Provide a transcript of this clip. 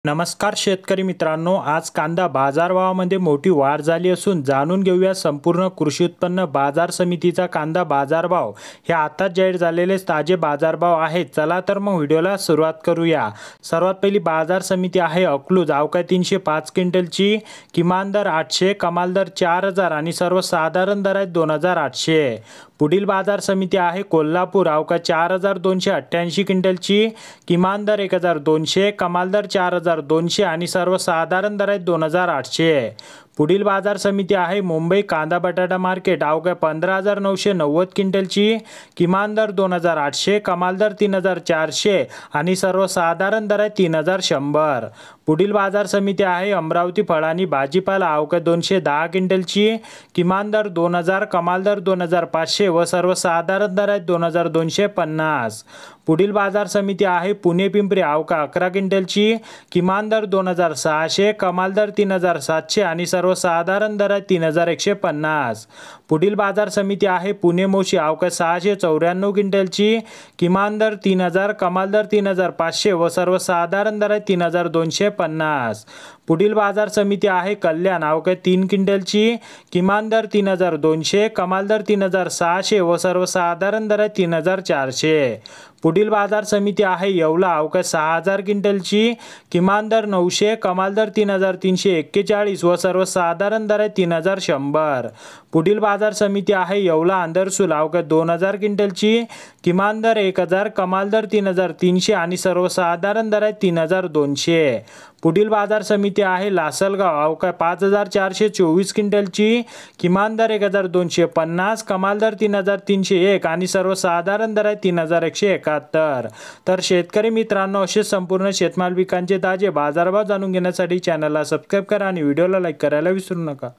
नमस्कार शेतकरी मित्रांनो, आज कांदा बाजारभावामध्ये मोठी वाढ झाली असून जाणून घेऊया संपूर्ण कृषी उत्पन्न बाजार समितीचा कांदा बाजारभाव। हे आता जाहीर झालेले ताजे बाजारभाव आहेत। चला तर मग व्हिडिओला सुरुवात करूया। सर्वात पहिली बाजार समिती आहे अकलूज। अवका 305 क्विंटलची, किमान दर 800, कमाल दर 4000 आणि सर्वसाधारण दर आहे 2800। पुढील बाजार समिती आहे कोल्हापूर। अवका 4288 क्विंटलची, किमान दर 1200, कमाल दर 4200 आणि सर्वसाधारण दर आहे 2800। पुढील बाजार समिती आहे मुंबई कांदा बटाटा मार्केट। अवघ्या 15990 क्विंटलची, किमान दर 2800, कमाल दर 3400 आणि सर्वसाधारण दर आहे 3100। पुढील बाजार समिती आहे अमरावती फळ आणि भाजीपाला। अवघ्या 210 क्विंटलची, किमान दर 2000, कमाल दर 2500 व सर्वसाधारण दर आहे 2250। पुढील बाजार समिती आहे पुणे पिंपरी। अवका 11 क्विंटलची, किमान दर 2600, कमाल दर 3700 आणि सर्वसाधारण दर आहे 3150। पुढील बाजार समिती आहे पुणे मोशी। अवका 694 क्विंटलची, किमान दर 3000, कमाल दर 3500 व सर्वसाधारण दर आहे 3250। पुढील बाजार समिती आहे कल्याण। अवका 3 क्विंटलची, किमान दर 3200, कमाल दर 3600 व सर्वसाधारण दर आहे 3400। पुढील बाजार समिती आहे येवला। अवका 6000 क्विंटलची, किमान दर 900, कमाल दर 3341 व सर्वसाधारण दर आहे 3100। पुढील बाजार समिती आहे येवला अंदरसूल। अवका 2000 क्विंटलची, किमान दर 1000, कमाल दर 3300 आणि सर्वसाधारण दर आहे 3200। पुढील बाजार समिती आहे लासलगाव। अवका 5424 क्विंटलची, किमान दर 1250, कमाल दर 3301 आणि सर्वसाधारण दर आहे 3171। तर शेतकरी मित्रांनो, असे संपूर्ण शेतमाल पिकांचे ताजे बाजारभाव जाणून घेण्यासाठी चॅनलला सबस्क्राइब करा आणि व्हिडिओला लाईक करायला विसरू नका।